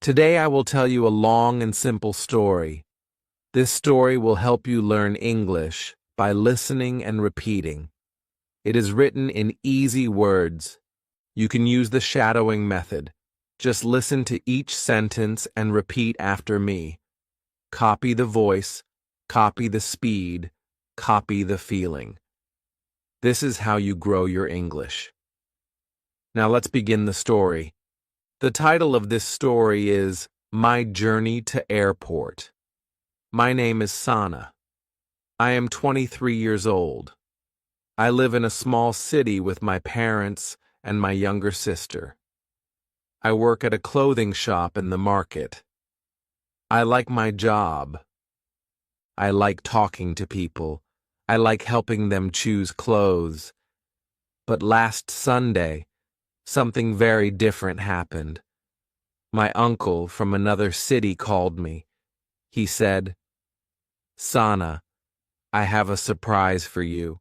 Today I will tell you a long and simple story. This story will help you learn English by listening and repeating. It is written in easy words. You can use the shadowing method. Just listen to each sentence and repeat after me. Copy the voice, copy the speed, copy the feeling. This is how you grow your English. Now let's begin the story. The title of this story is My Journey to Airport. My name is Sana. I am 23 years old. I live in a small city with my parents and my younger sister. I work at a clothing shop in the market. I like my job. I like talking to people. I like helping them choose clothes. But last Sunday, something very different happened. My uncle from another city called me. He said, "Sana, I have a surprise for you."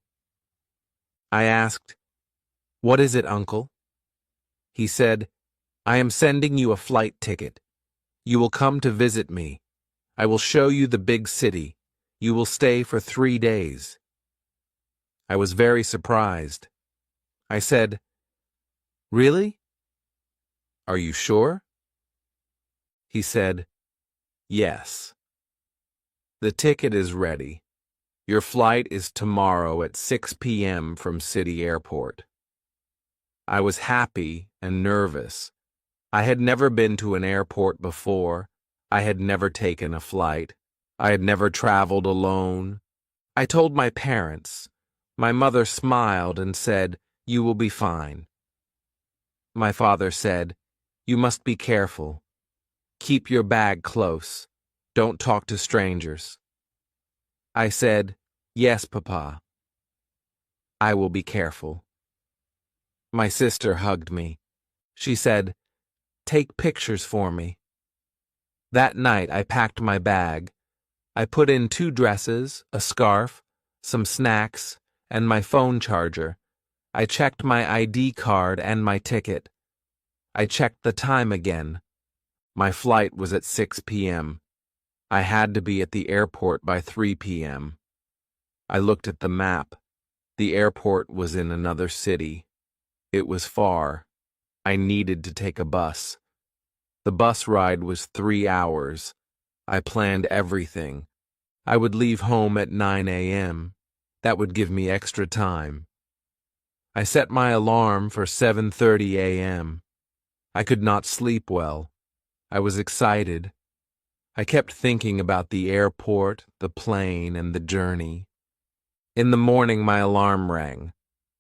I asked, "What is it, Uncle?" He said, "I am sending you a flight ticket. You will come to visit me. I will show you the big city. You will stay for 3 days." I was very surprised. I said, "Really? Are you sure?" He said, "Yes. The ticket is ready. Your flight is tomorrow at 6 p.m. from City Airport." I was happy and nervous. I had never been to an airport before. I had never taken a flight. I had never traveled alone. I told my parents. My mother smiled and said, "You will be fine." My father said, "You must be careful. Keep your bag close. Don't talk to strangers." I said, "Yes, Papa. I will be careful." My sister hugged me. She said, "Take pictures for me." That night I packed my bag. I put in 2 dresses, a scarf, some snacks, and my phone charger. I checked my ID card and my ticket. I checked the time again. My flight was at 6 p.m. I had to be at the airport by 3 p.m. I looked at the map. The airport was in another city. It was far. I needed to take a bus. The bus ride was 3 hours. I planned everything. I would leave home at 9 a.m. That would give me extra time. I set my alarm for 7:30 a.m. I could not sleep well. I was excited. I kept thinking about the airport, the plane, and the journey. In the morning, my alarm rang.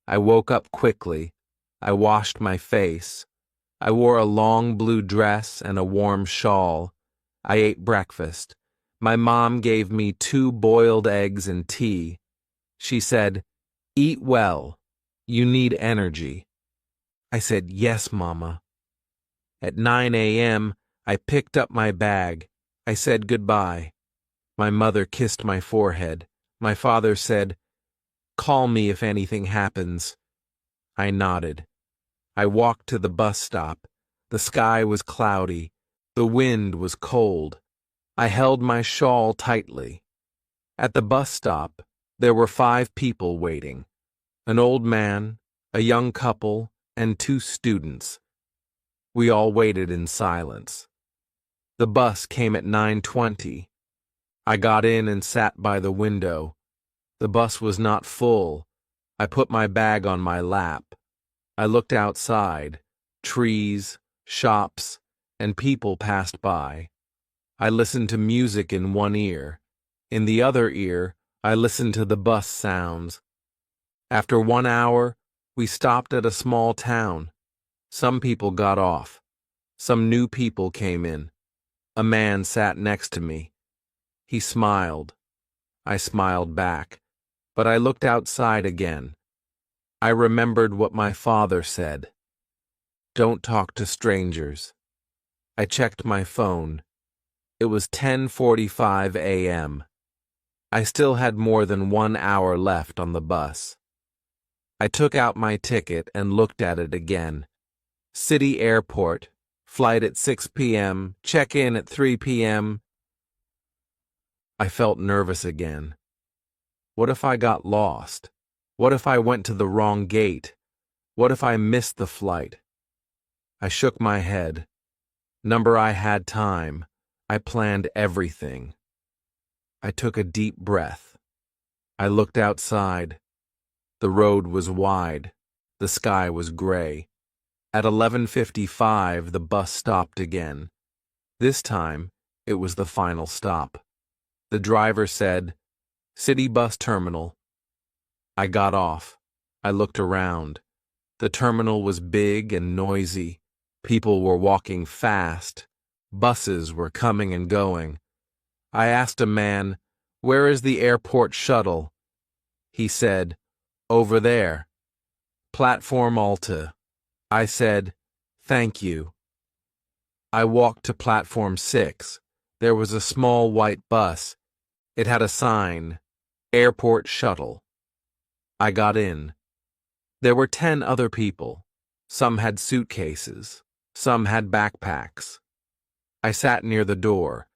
I woke up quickly. I washed my face. I wore a long blue dress and a warm shawl. I ate breakfast. My mom gave me 2 boiled eggs and tea. She said, "Eat well. You need energy." I said, "Yes, Mama." At 9 a.m., I picked up my bag. I said goodbye. My mother kissed my forehead. My father said, "Call me if anything happens." I nodded. I walked to the bus stop. The sky was cloudy. The wind was cold. I held my shawl tightly. At the bus stop, there were 5 people waiting. An old man, a young couple, and 2 students. We all waited in silence. The bus came at 9:20. I got in and sat by the window. The bus was not full. I put my bag on my lap. I looked outside. Trees, shops, and people passed by. I listened to music in one ear. In the other ear, I listened to the bus sounds. After 1 hour, we stopped at a small town. Some people got off. Some new people came in. A man sat next to me. He smiled. I smiled back, but I looked outside again. I remembered what my father said. Don't talk to strangers. I checked my phone. It was 10:45 a.m. I still had more than 1 hour left on the bus. I took out my ticket and looked at it again. City Airport, flight at 6 p.m., check-in at 3 p.m. I felt nervous again. What if I got lost? What if I went to the wrong gate? What if I missed the flight? I shook my head. Number I had time. I planned everything. I took a deep breath. I looked outside. The road was wide. The sky was gray. At 11:55, the bus stopped again. This time, it was the final stop. The driver said, "City Bus Terminal." I got off. I looked around. The terminal was big and noisy. People were walking fast. Buses were coming and going. I asked a man, "Where is the airport shuttle?" He said, "Over there. Platform Alta." I said, "Thank you." I walked to Platform 6. There was a small white bus. It had a sign, "Airport Shuttle." I got in. There were 10 other people. Some had suitcases. Some had backpacks. I sat near the door.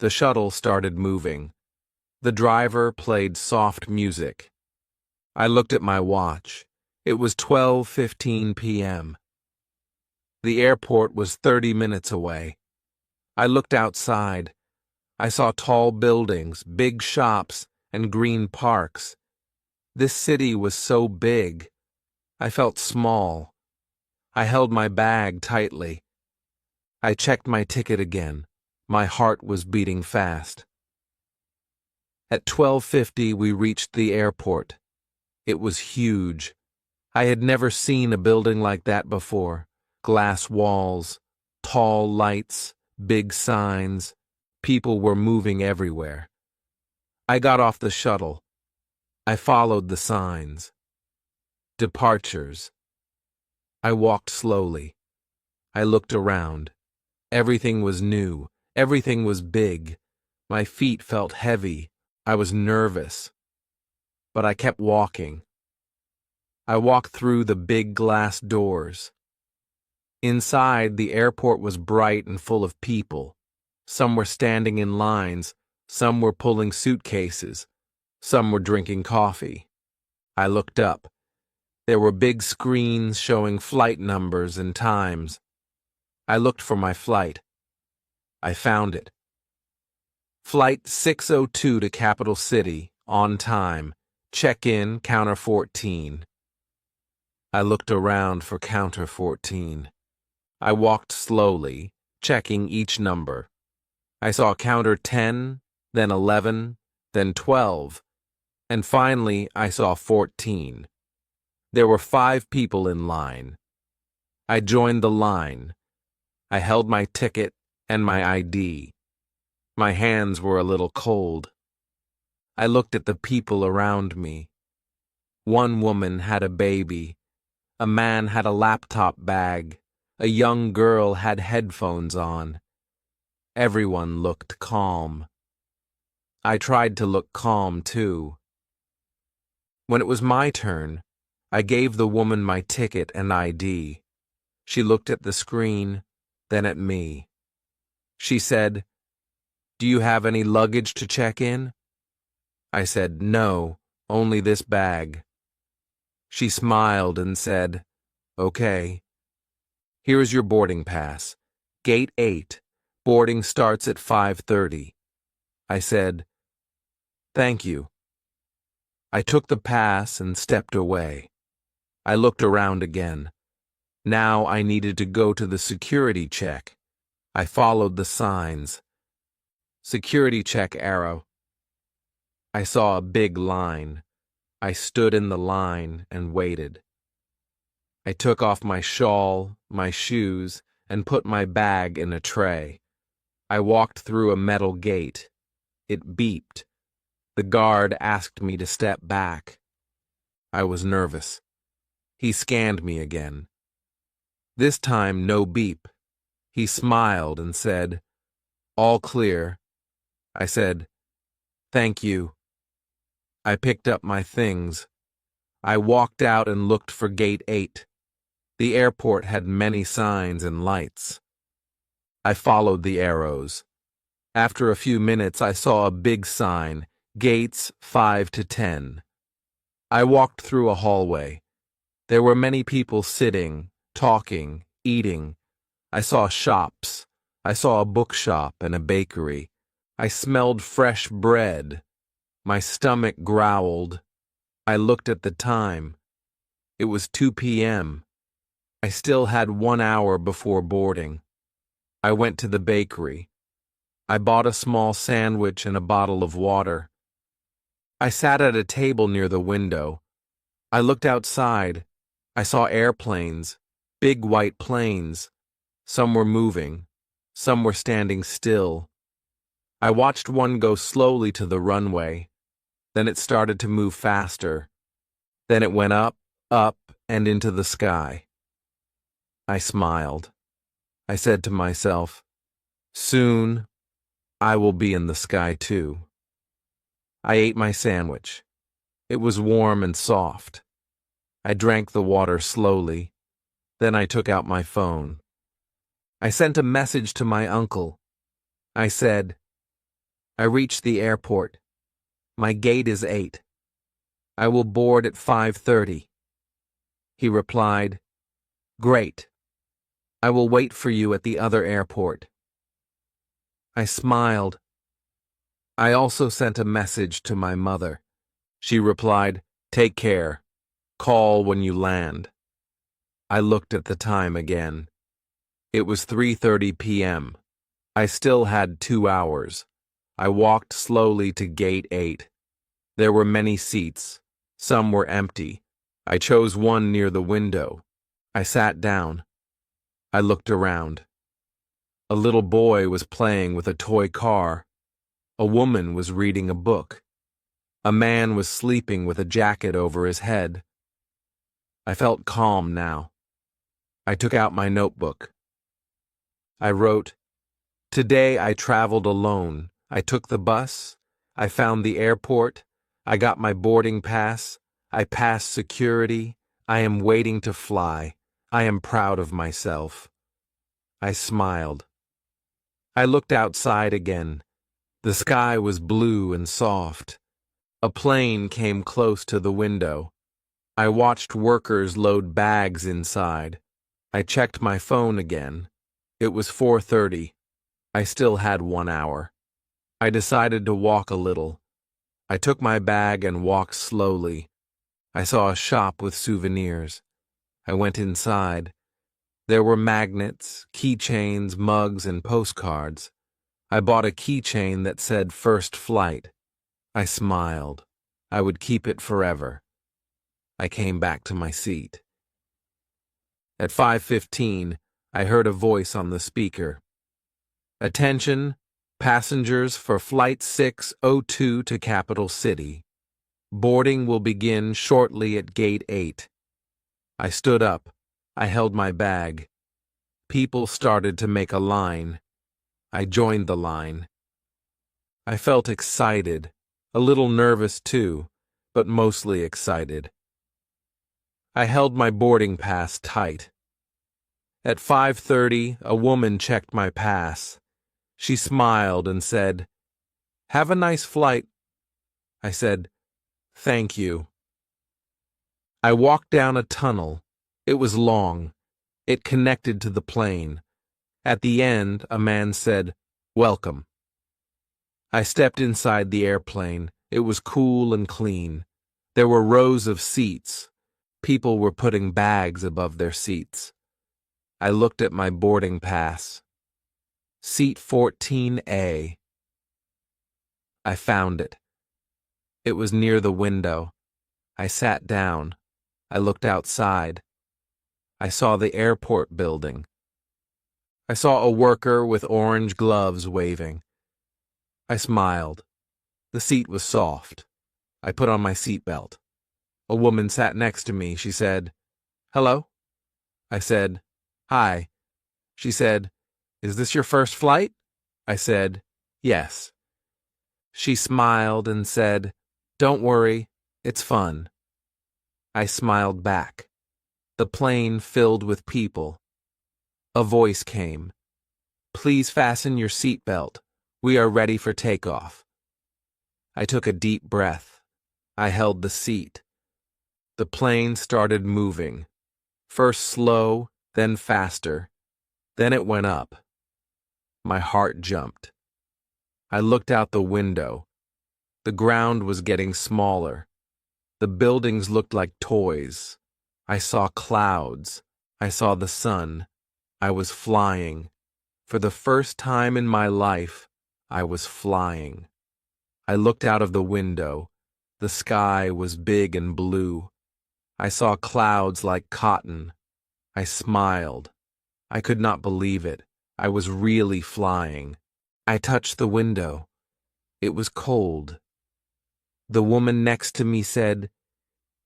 The shuttle started moving. The driver played soft music. I looked at my watch. It was 12:15 p.m. The airport was 30 minutes away. I looked outside. I saw tall buildings, big shops, and green parks. This city was so big. I felt small. I held my bag tightly. I checked my ticket again. My heart was beating fast. At 12:50, we reached the airport. It was huge. I had never seen a building like that before. Glass walls, tall lights, big signs. People were moving everywhere. I got off the shuttle. I followed the signs. Departures. I walked slowly. I looked around. Everything was new. Everything was big. My feet felt heavy. I was nervous. But I kept walking. I walked through the big glass doors. Inside, the airport was bright and full of people. Some were standing in lines. Some were pulling suitcases. Some were drinking coffee. I looked up. There were big screens showing flight numbers and times. I looked for my flight. I found it. Flight 602 to Capital City, on time. Check-in, counter 14. I looked around for counter 14. I walked slowly, checking each number. I saw counter 10, then 11, then 12, and finally I saw 14. There were 5 people in line. I joined the line. I held my ticket and my ID. My hands were a little cold. I looked at the people around me. One woman had a baby. A man had a laptop bag. A young girl had headphones on. Everyone looked calm. I tried to look calm, too. When it was my turn, I gave the woman my ticket and ID. She looked at the screen, then at me. She said, "Do you have any luggage to check in?" I said, "No, only this bag." She smiled and said, "Okay. Here is your boarding pass. Gate 8. Boarding starts at 5:30. I said, "Thank you." I took the pass and stepped away. I looked around again. Now I needed to go to the security check. I followed the signs. Security check arrow. I saw a big line. I stood in the line and waited. I took off my shawl, my shoes, and put my bag in a tray. I walked through a metal gate. It beeped. The guard asked me to step back. I was nervous. He scanned me again. This time, no beep. He smiled and said, "All clear." I said, "Thank you." I picked up my things. I walked out and looked for Gate 8. The airport had many signs and lights. I followed the arrows. After a few minutes, I saw a big sign, Gates 5 to 10. I walked through a hallway. There were many people sitting, talking, eating. I saw shops. I saw a bookshop and a bakery. I smelled fresh bread. My stomach growled. I looked at the time. It was 2 p.m. I still had 1 hour before boarding. I went to the bakery. I bought a small sandwich and a bottle of water. I sat at a table near the window. I looked outside. I saw airplanes, big white planes. Some were moving. Some were standing still. I watched one go slowly to the runway. Then it started to move faster. Then it went up, and into the sky. I smiled. I said to myself, soon I will be in the sky too. I ate my sandwich. It was warm and soft. I drank the water slowly. Then I took out my phone. I sent a message to my uncle. I said, I reached the airport. My gate is 8. I will board at 5:30. He replied, Great. I will wait for you at the other airport. I smiled. I also sent a message to my mother. She replied, Take care. Call when you land. I looked at the time again. It was 3:30 p.m. I still had 2 hours. I walked slowly to gate 8. There were many seats. Some were empty. I chose one near the window. I sat down. I looked around. A little boy was playing with a toy car. A woman was reading a book. A man was sleeping with a jacket over his head. I felt calm now. I took out my notebook. I wrote, Today I traveled alone. I took the bus. I found the airport. I got my boarding pass. I passed security. I am waiting to fly. I am proud of myself. I smiled. I looked outside again. The sky was blue and soft. A plane came close to the window. I watched workers load bags inside. I checked my phone again. It was 4:30. I still had 1 hour. I decided to walk a little. I took my bag and walked slowly. I saw a shop with souvenirs. I went inside. There were magnets, keychains, mugs, and postcards. I bought a keychain that said First Flight. I smiled. I would keep it forever. I came back to my seat. At 5:15, I heard a voice on the speaker. Attention, passengers for Flight 602 to Capital City. Boarding will begin shortly at Gate 8. I stood up. I held my bag. People started to make a line. I joined the line. I felt excited, a little nervous too, but mostly excited. I held my boarding pass tight. At 5:30, a woman checked my pass. She smiled and said, Have a nice flight. I said, Thank you. I walked down a tunnel. It was long. It connected to the plane. At the end, a man said, Welcome. I stepped inside the airplane. It was cool and clean. There were rows of seats. People were putting bags above their seats. I looked at my boarding pass. Seat 14A. I found it. It was near the window. I sat down. I looked outside. I saw the airport building. I saw a worker with orange gloves waving. I smiled. The seat was soft. I put on my seatbelt. A woman sat next to me. She said, Hello? I said, Hi. She said, Is this your first flight? I said, Yes. She smiled and said, Don't worry, it's fun. I smiled back. The plane filled with people. A voice came. Please fasten your seatbelt. We are ready for takeoff. I took a deep breath. I held the seat. The plane started moving. First slow, then faster. Then it went up. My heart jumped. I looked out the window. The ground was getting smaller. The buildings looked like toys. I saw clouds. I saw the sun. I was flying. For the first time in my life, I was flying. I looked out of the window. The sky was big and blue. I saw clouds like cotton. I smiled. I could not believe it. I was really flying. I touched the window. It was cold. The woman next to me said,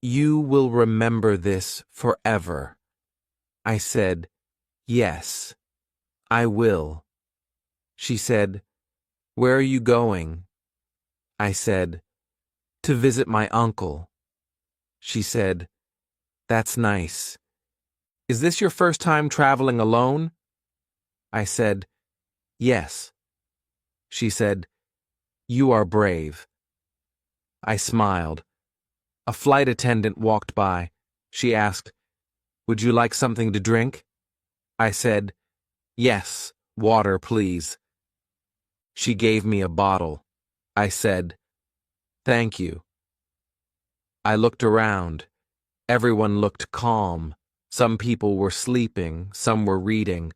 "You will remember this forever." I said, "Yes, I will." She said, "Where are you going?" I said, "To visit my uncle." She said, "That's nice. Is this your first time traveling alone?" I said, "Yes." She said, "You are brave." I smiled. A flight attendant walked by. She asked, "Would you like something to drink?" I said, "Yes, water, please." She gave me a bottle. I said, "Thank you." I looked around. Everyone looked calm. Some people were sleeping, some were reading,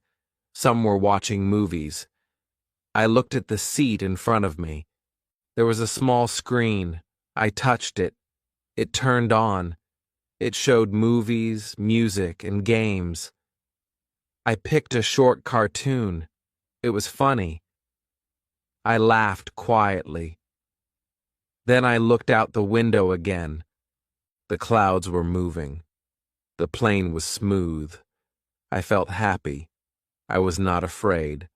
some were watching movies. I looked at the seat in front of me. There was a small screen. I touched it. It turned on. It showed movies, music, and games. I picked a short cartoon. It was funny. I laughed quietly. Then I looked out the window again. The clouds were moving. The plane was smooth. I felt happy. I was not afraid.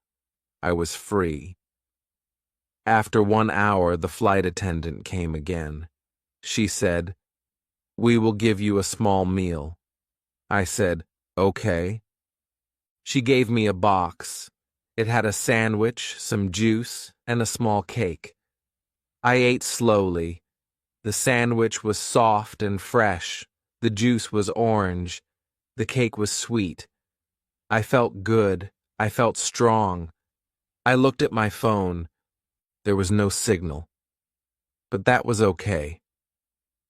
I was free. After 1 hour, the flight attendant came again. She said, "We will give you a small meal." I said, "Okay." She gave me a box. It had a sandwich, some juice, and a small cake. I ate slowly. The sandwich was soft and fresh. The juice was orange. The cake was sweet. I felt good. I felt strong. I looked at my phone. There was no signal. But that was okay.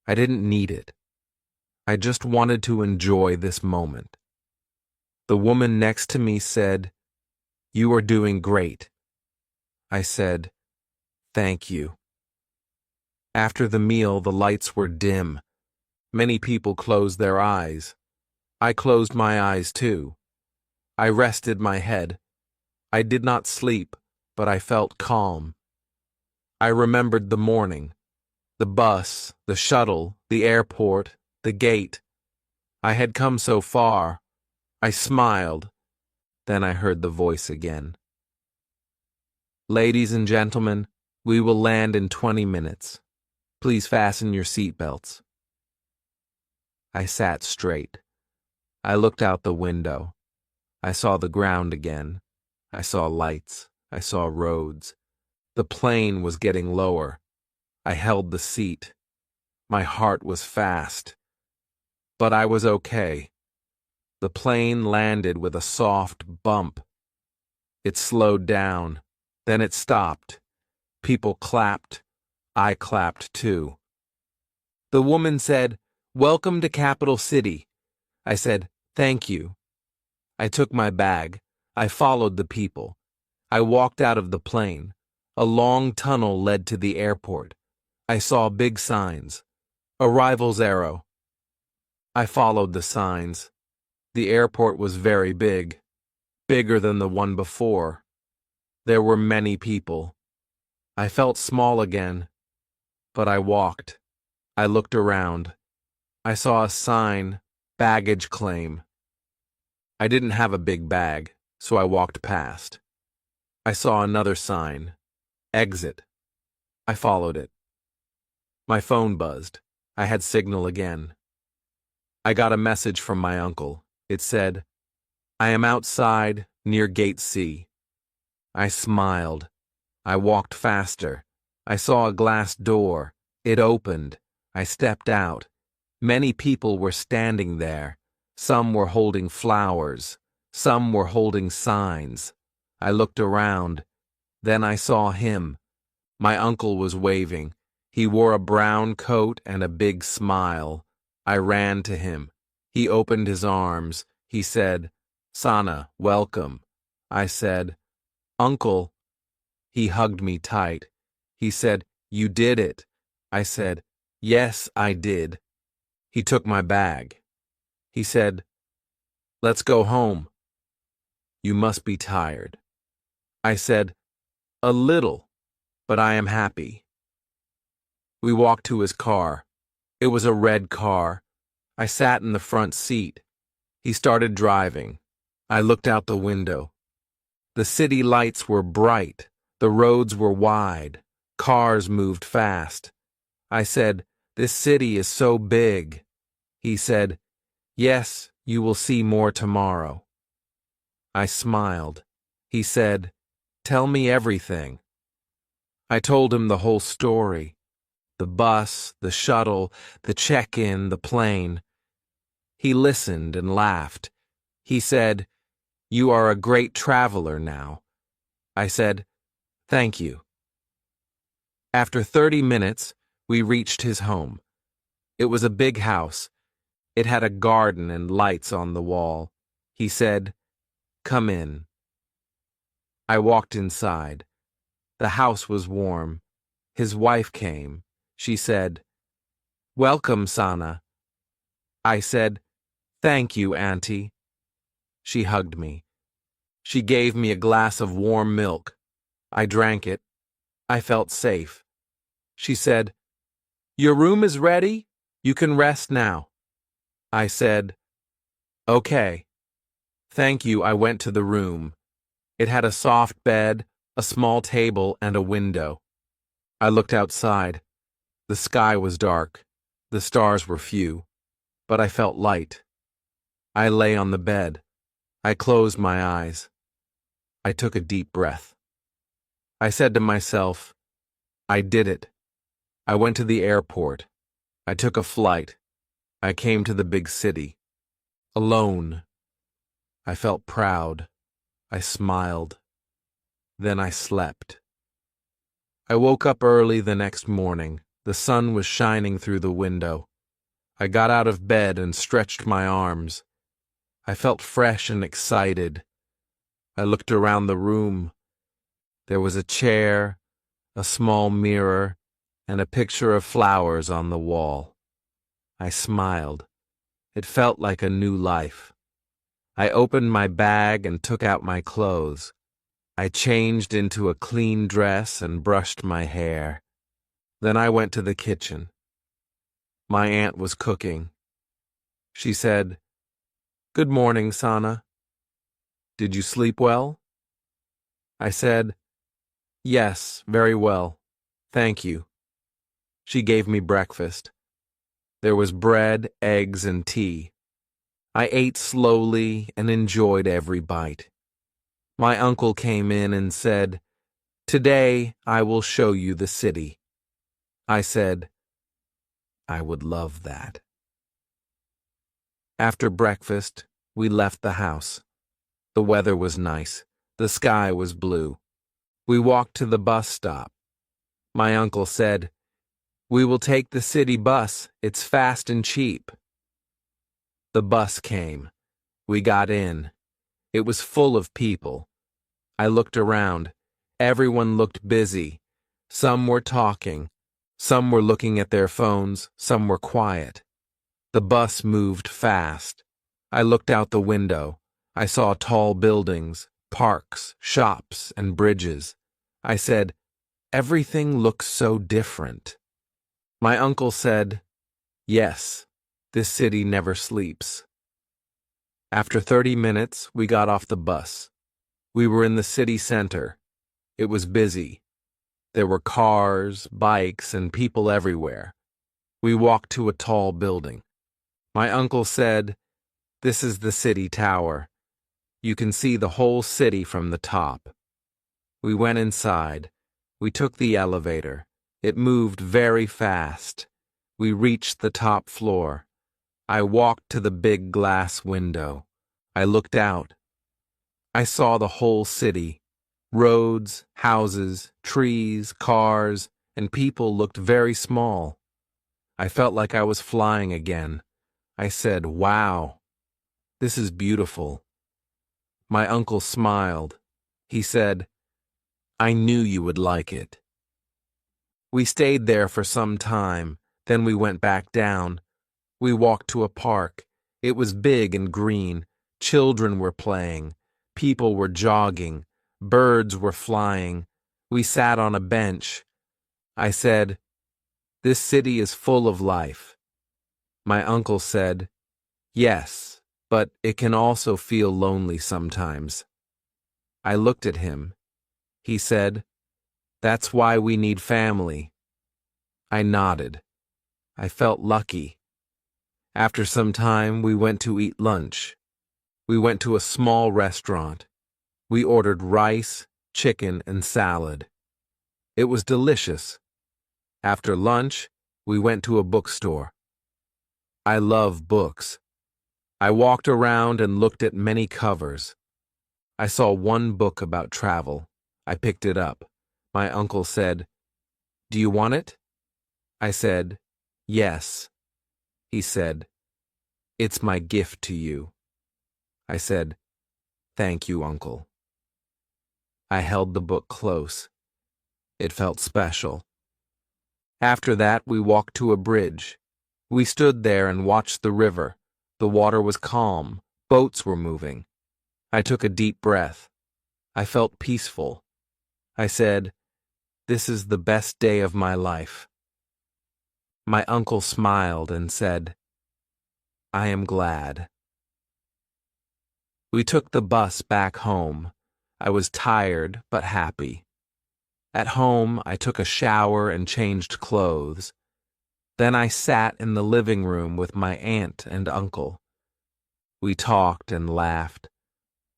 I didn't need it. I just wanted to enjoy this moment. The woman next to me said, "You are doing great." I said, "Thank you." After the meal, the lights were dim. Many people closed their eyes. I closed my eyes too. I rested my head. I did not sleep, but I felt calm. I remembered the morning, the bus, the shuttle, the airport, the gate. I had come so far. I smiled. Then I heard the voice again. "Ladies and gentlemen, we will land in 20 minutes. Please fasten your seatbelts." I sat straight. I looked out the window. I saw the ground again. I saw lights. I saw roads. The plane was getting lower. I held the seat. My heart was fast. But I was okay. The plane landed with a soft bump. It slowed down. Then it stopped. People clapped. I clapped too. The woman said, "Welcome to Capital City." I said, "Thank you." I took my bag. I followed the people. I walked out of the plane. A long tunnel led to the airport. I saw big signs. Arrivals arrow. I followed the signs. The airport was very big. Bigger than the one before. There were many people. I felt small again. But I walked. I looked around. I saw a sign, baggage claim. I didn't have a big bag, so I walked past. I saw another sign, exit. I followed it. My phone buzzed. I had signal again. I got a message from my uncle. It said, "I am outside near Gate C. I smiled. I walked faster. I saw a glass door. It opened. I stepped out. Many people were standing there. Some were holding flowers. Some were holding signs. I looked around. Then I saw him. My uncle was waving. He wore a brown coat and a big smile. I ran to him. He opened his arms. He said, "Sana, welcome." I said, "Uncle." He hugged me tight. He said, "You did it." I said, "Yes, I did." He took my bag. He said, "Let's go home. You must be tired." I said, "A little, but I am happy." We walked to his car. It was a red car. I sat in the front seat. He started driving. I looked out the window. The city lights were bright. The roads were wide. Cars moved fast. I said, "This city is so big." He said, "Yes, you will see more tomorrow." I smiled. He said, "Tell me everything." I told him the whole story. The bus, the shuttle, the check-in, the plane. He listened and laughed. He said, "You are a great traveler now." I said, "Thank you." After 30 minutes, we reached his home. It was a big house. It had a garden and lights on the wall. He said, "Come in." I walked inside. The house was warm. His wife came. She said, "Welcome, Sana." I said, "Thank you, Auntie." She hugged me. She gave me a glass of warm milk. I drank it. I felt safe. She said, "Your room is ready. You can rest now." I said, "Okay." Thank you. I went to the room. It had a soft bed, a small table, and a window. I looked outside. The sky was dark. The stars were few, but I felt light. I lay on the bed. I closed my eyes. I took a deep breath. I said to myself, "I did it." I went to the airport. I took a flight. I came to the big city. Alone. I felt proud. I smiled. Then I slept. I woke up early the next morning. The sun was shining through the window. I got out of bed and stretched my arms. I felt fresh and excited. I looked around the room. There was a chair, a small mirror, and a picture of flowers on the wall. I smiled. It felt like a new life. I opened my bag and took out my clothes. I changed into a clean dress and brushed my hair. Then I went to the kitchen. My aunt was cooking. She said, "Good morning, Sana. Did you sleep well?" I said, "Yes, very well. Thank you." She gave me breakfast. There was bread, eggs, and tea. I ate slowly and enjoyed every bite. My uncle came in and said, "Today I will show you the city." I said, "I would love that." After breakfast, we left the house. The weather was nice. The sky was blue. We walked to the bus stop. My uncle said, "We will take the city bus. It's fast and cheap." The bus came. We got in. It was full of people. I looked around. Everyone looked busy. Some were talking. Some were looking at their phones. Some were quiet. The bus moved fast. I looked out the window. I saw tall buildings, parks, shops, and bridges. I said, "Everything looks so different." My uncle said, "Yes, this city never sleeps." After 30 minutes, we got off the bus. We were in the city center. It was busy. There were cars, bikes, and people everywhere. We walked to a tall building. My uncle said, "This is the city tower. You can see the whole city from the top." We went inside. We took the elevator. It moved very fast. We reached the top floor. I walked to the big glass window. I looked out. I saw the whole city. Roads, houses, trees, cars, and people looked very small. I felt like I was flying again. I said, "Wow, this is beautiful." My uncle smiled. He said, "I knew you would like it." We stayed there for some time, then we went back down. We walked to a park. It was big and green. Children were playing. People were jogging. Birds were flying. We sat on a bench. I said, "This city is full of life." My uncle said, "Yes, but it can also feel lonely sometimes." I looked at him. He said, "That's why we need family." I nodded. I felt lucky. After some time, we went to eat lunch. We went to a small restaurant. We ordered rice, chicken, and salad. It was delicious. After lunch, we went to a bookstore. I love books. I walked around and looked at many covers. I saw one book about travel. I picked it up. My uncle said, "Do you want it?" I said, "Yes." He said, "It's my gift to you." I said, "Thank you, Uncle." I held the book close. It felt special. After that, we walked to a bridge. We stood there and watched the river. The water was calm. Boats were moving. I took a deep breath. I felt peaceful. I said, "This is the best day of my life." My uncle smiled and said, "I am glad." We took the bus back home. I was tired but happy. At home, I took a shower and changed clothes. Then I sat in the living room with my aunt and uncle. We talked and laughed.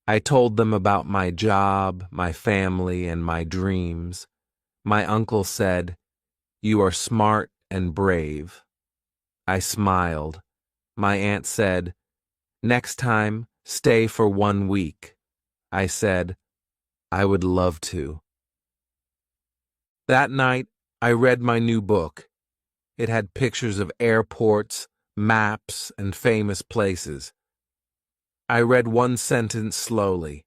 I told them about my job, my family, and my dreams. My uncle said, "You are smart and brave." I smiled. My aunt said, "Next time, stay for 1 week." I said, "I would love to." That night, I read my new book. It had pictures of airports, maps, and famous places. I read one sentence slowly.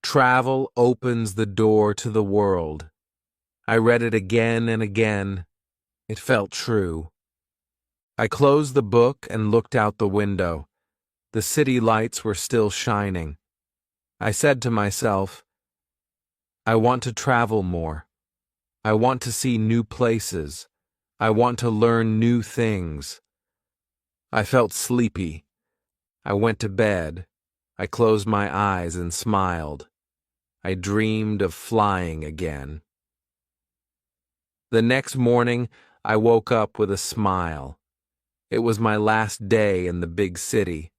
"Travel opens the door to the world." I read it again and again. It felt true. I closed the book and looked out the window. The city lights were still shining. I said to myself, "I want to travel more. I want to see new places. I want to learn new things." I felt sleepy. I went to bed. I closed my eyes and smiled. I dreamed of flying again. The next morning, I woke up with a smile. It was my last day in the big city.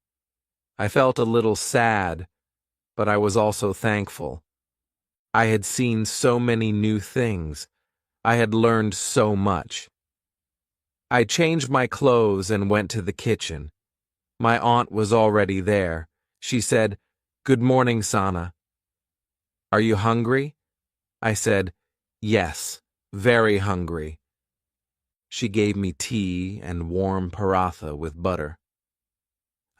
I felt a little sad, but I was also thankful. I had seen so many new things. I had learned so much. I changed my clothes and went to the kitchen. My aunt was already there. She said, "Good morning, Sana. Are you hungry?" I said, "Yes, very hungry." She gave me tea and warm paratha with butter.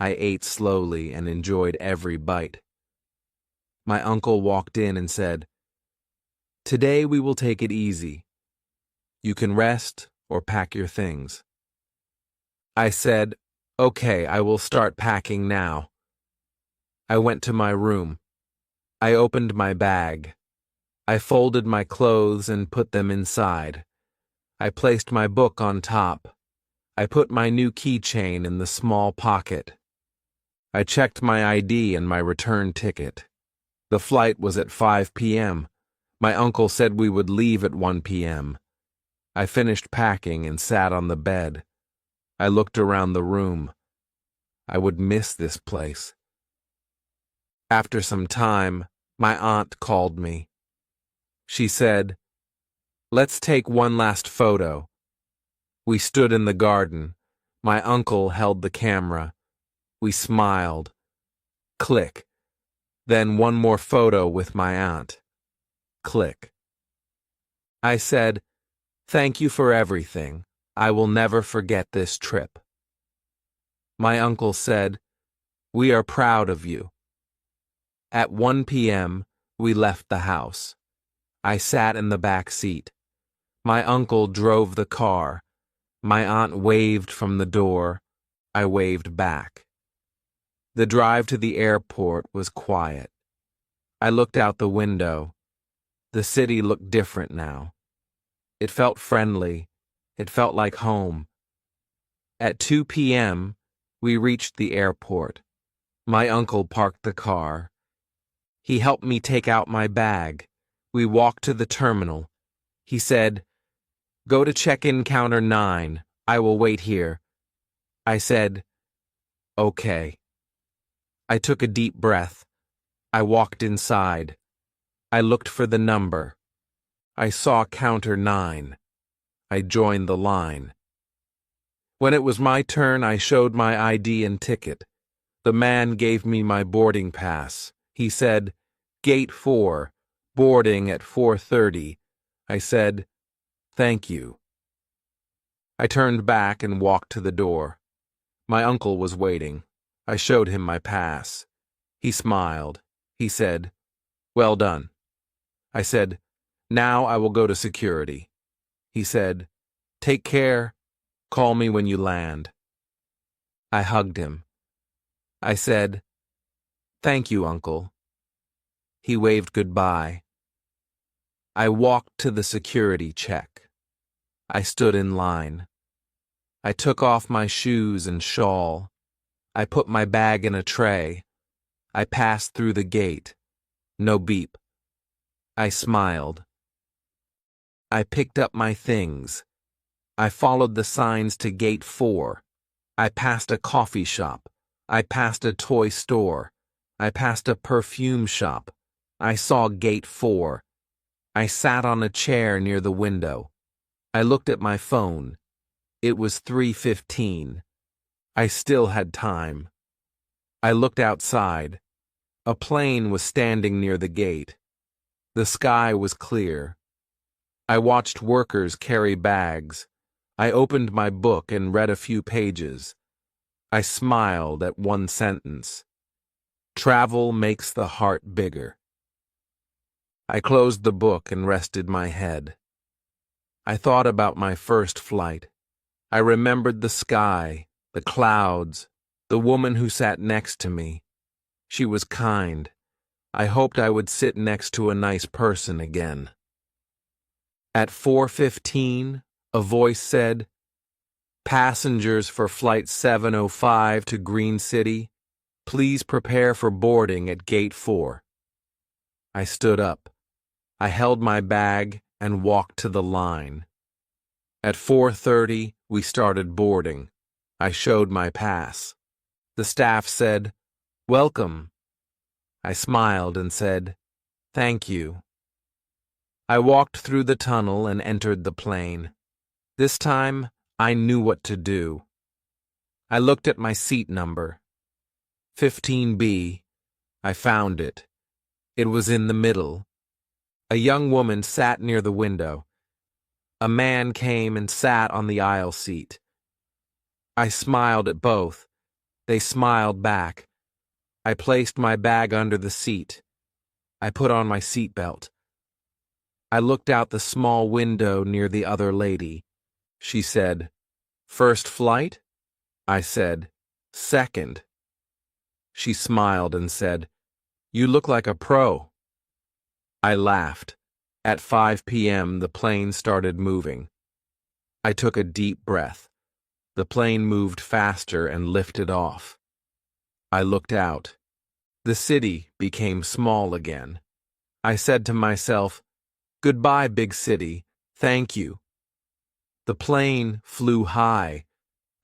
I ate slowly and enjoyed every bite. My uncle walked in and said, "Today we will take it easy. You can rest or pack your things." I said, "Okay, I will start packing now." I went to my room. I opened my bag. I folded my clothes and put them inside. I placed my book on top. I put my new keychain in the small pocket. I checked my ID and my return ticket. The flight was at 5 p.m. My uncle said we would leave at 1 p.m. I finished packing and sat on the bed. I looked around the room. I would miss this place. After some time, my aunt called me. She said, "Let's take one last photo." We stood in the garden. My uncle held the camera. We smiled. Click. Then one more photo with my aunt. Click. I said, "Thank you for everything. I will never forget this trip." My uncle said, "We are proud of you." At 1 p.m., we left the house. I sat in the back seat. My uncle drove the car. My aunt waved from the door. I waved back. The drive to the airport was quiet. I looked out the window. The city looked different now. It felt friendly. It felt like home. At 2 p.m., we reached the airport. My uncle parked the car. He helped me take out my bag. We walked to the terminal. He said, "Go to check-in counter 9. I will wait here." I said, "Okay." I took a deep breath. I walked inside. I looked for the number. I saw counter 9. I joined the line. When it was my turn, I showed my ID and ticket. The man gave me my boarding pass. He said, "Gate 4, boarding at 4:30. I said, "Thank you." I turned back and walked to the door. My uncle was waiting. I showed him my pass. He smiled. He said, "Well done." I said, "Now I will go to security." He said, "Take care. Call me when you land." I hugged him. I said, "Thank you, Uncle." He waved goodbye. I walked to the security check. I stood in line. I took off my shoes and shawl. I put my bag in a tray. I passed through the gate. No beep. I smiled. I picked up my things. I followed the signs to gate 4. I passed a coffee shop. I passed a toy store. I passed a perfume shop. I saw gate 4. I sat on a chair near the window. I looked at my phone. It was 3:15. I still had time. I looked outside. A plane was standing near the gate. The sky was clear. I watched workers carry bags. I opened my book and read a few pages. I smiled at one sentence. Travel makes the heart bigger. I closed the book and rested my head. I thought about my first flight. I remembered the sky, the clouds, the woman who sat next to me. She was kind. I hoped I would sit next to a nice person again. At 4:15, a voice said, "Passengers for Flight 705 to Green City, please prepare for boarding at Gate 4. I stood up. I held my bag and walked to the line. At 4:30, we started boarding. I showed my pass. The staff said, "Welcome." I smiled and said, "Thank you." I walked through the tunnel and entered the plane. This time, I knew what to do. I looked at my seat number. 15B. I found it. It was in the middle. A young woman sat near the window. A man came and sat on the aisle seat. I smiled at both. They smiled back. I placed my bag under the seat. I put on my seatbelt. I looked out the small window near the other lady. She said, "First flight?" I said, "Second." She smiled and said, "You look like a pro." I laughed. At 5 p.m., the plane started moving. I took a deep breath. The plane moved faster and lifted off. I looked out. The city became small again. I said to myself, "Goodbye, big city. Thank you." The plane flew high.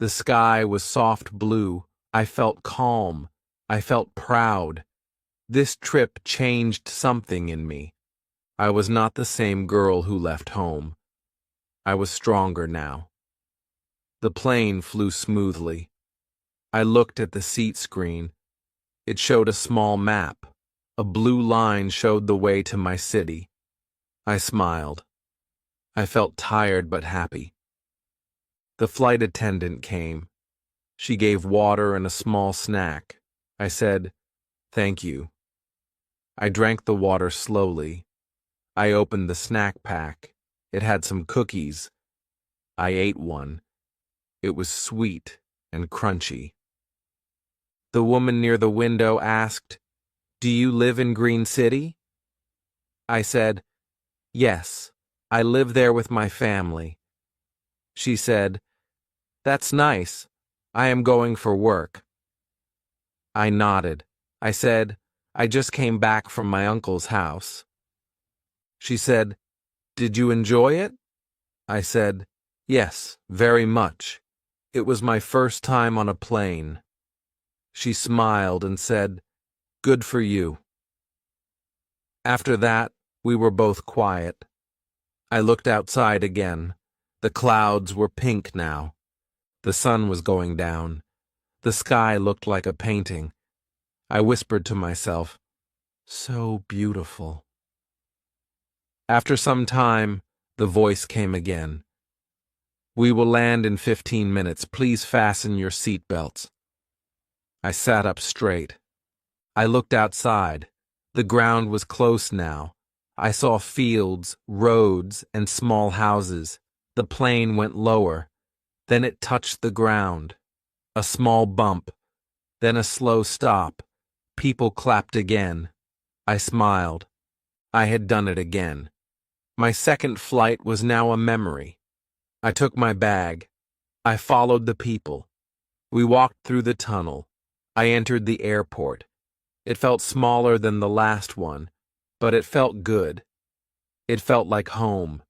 The sky was soft blue. I felt calm. I felt proud. This trip changed something in me. I was not the same girl who left home. I was stronger now. The plane flew smoothly. I looked at the seat screen. It showed a small map. A blue line showed the way to my city. I smiled. I felt tired but happy. The flight attendant came. She gave water and a small snack. I said, "Thank you." I drank the water slowly. I opened the snack pack. It had some cookies. I ate one. It was sweet and crunchy. The woman near the window asked, "Do you live in Green City?" I said, "Yes, I live there with my family." She said, "That's nice. I am going for work." I nodded. I said, "I just came back from my uncle's house." She said, "Did you enjoy it?" I said, "Yes, very much. It was my first time on a plane." She smiled and said, "Good for you." After that, we were both quiet. I looked outside again. The clouds were pink now. The sun was going down. The sky looked like a painting. I whispered to myself, "So beautiful." After some time, the voice came again. "We will land in 15 minutes. Please fasten your seat belts." I sat up straight. I looked outside. The ground was close now. I saw fields, roads, and small houses. The plane went lower. Then it touched the ground. A small bump. Then a slow stop. People clapped again. I smiled. I had done it again. My second flight was now a memory. I took my bag. I followed the people. We walked through the tunnel. I entered the airport. It felt smaller than the last one, but it felt good. It felt like home.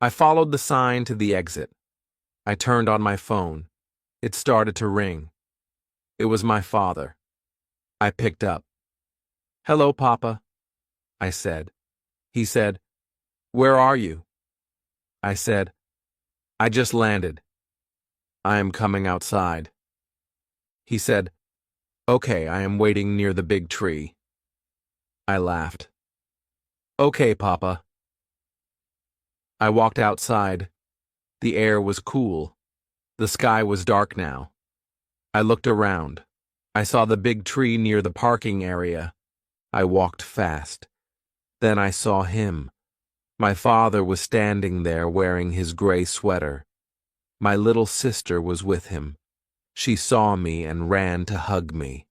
I followed the sign to the exit. I turned on my phone. It started to ring. It was my father. I picked up. "Hello, Papa," I said. He said, "Where are you?" I said, "I just landed. I am coming outside." He said, "Okay, I am waiting near the big tree." I laughed. "Okay, Papa." I walked outside. The air was cool. The sky was dark now. I looked around. I saw the big tree near the parking area. I walked fast. Then I saw him. My father was standing there wearing his gray sweater. My little sister was with him. She saw me and ran to hug me.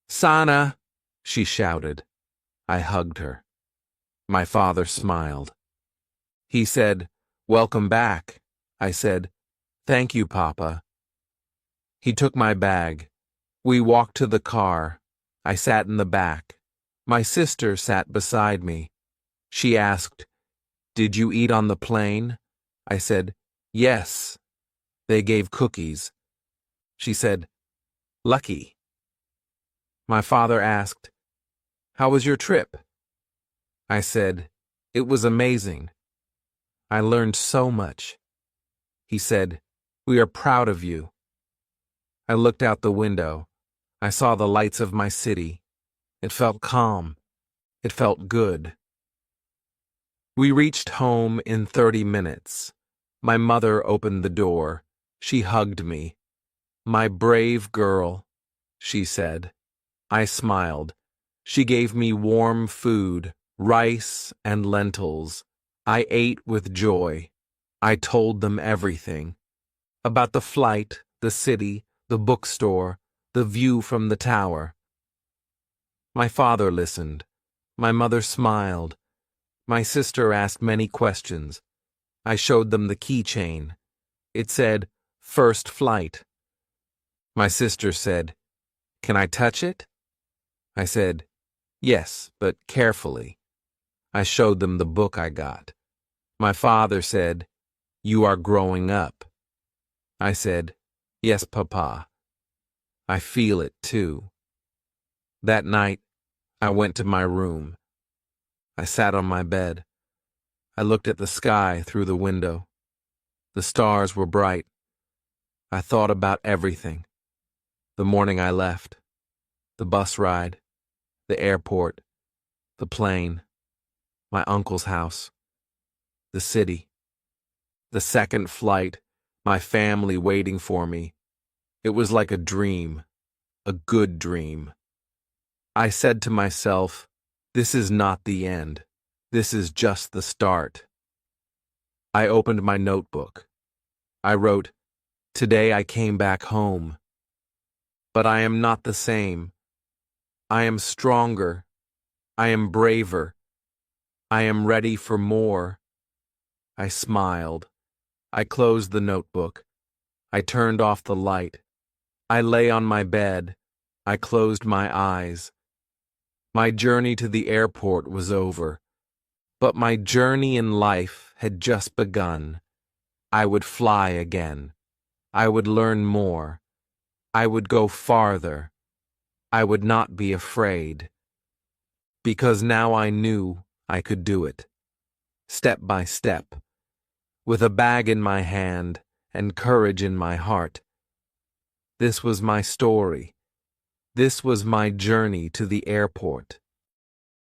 "Sana!" she shouted. I hugged her. My father smiled. He said, "Welcome back." I said, "Thank you, Papa." He took my bag. We walked to the car. I sat in the back. My sister sat beside me. She asked, "Did you eat on the plane?" I said, "Yes." They gave cookies. She said, "Lucky." My father asked, "How was your trip?" I said, "It was amazing. I learned so much." He said, "We are proud of you." I looked out the window. I saw the lights of my city. It felt calm. It felt good. We reached home in 30 minutes. My mother opened the door. She hugged me. "My brave girl," she said. I smiled. She gave me warm food, rice and lentils. I ate with joy. I told them everything. About the flight, the city, the bookstore, the view from the tower. My father listened. My mother smiled. My sister asked many questions. I showed them the keychain. It said, "First flight." My sister said, "Can I touch it?" I said, "Yes, but carefully." I showed them the book I got. My father said, "You are growing up." I said, "Yes, Papa." I feel it, too. That night, I went to my room. I sat on my bed. I looked at the sky through the window. The stars were bright. I thought about everything. The morning I left, the bus ride, the airport, the plane, my uncle's house, the city, the second flight, my family waiting for me. It was like a dream, a good dream. I said to myself, this is not the end. This is just the start. I opened my notebook. I wrote, today I came back home. But I am not the same. I am stronger. I am braver. I am ready for more. I smiled. I closed the notebook. I turned off the light. I lay on my bed. I closed my eyes. My journey to the airport was over. But my journey in life had just begun. I would fly again. I would learn more. I would go farther. I would not be afraid. Because now I knew I could do it. Step by step. With a bag in my hand and courage in my heart. This was my story. This was my journey to the airport.